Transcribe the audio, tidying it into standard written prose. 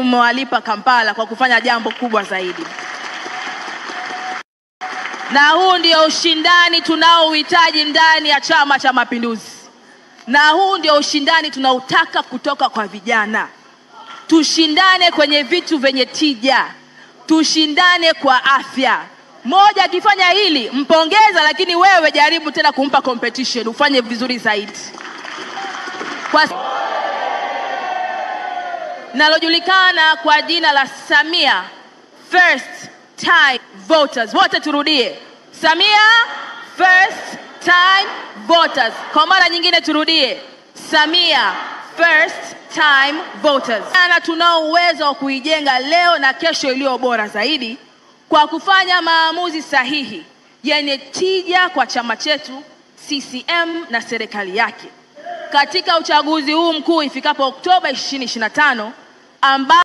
mmewalipa Kampala kwa kufanya jambo kubwa zaidi. Na huu ndio ushindani tunaohitaji ndani ya Chama cha Mapinduzi. Na huu ndio ushindani tunautaka kutoka kwa vijana. Tushindane kwenye vitu vyenye tija. Tushindane kwa afya. Moja akifanya hili, mpongeza, lakini wewe jaribu tena kumpa competition, ufanye vizuri zaidi. Nalojulikana kwa jina la Samia First Time Voters. Wote turudie. Samia First Time Voters. Kwa mara nyingine turudie. Samia First Time Voters. Na tunao uwezo wa kuijenga leo na kesho iliyo bora zaidi kwa kufanya maamuzi sahihi yenye tija kwa chama chetu CCM na serikali yake katika uchaguzi huu mkuu ifikapo Oktoba 2025 ambao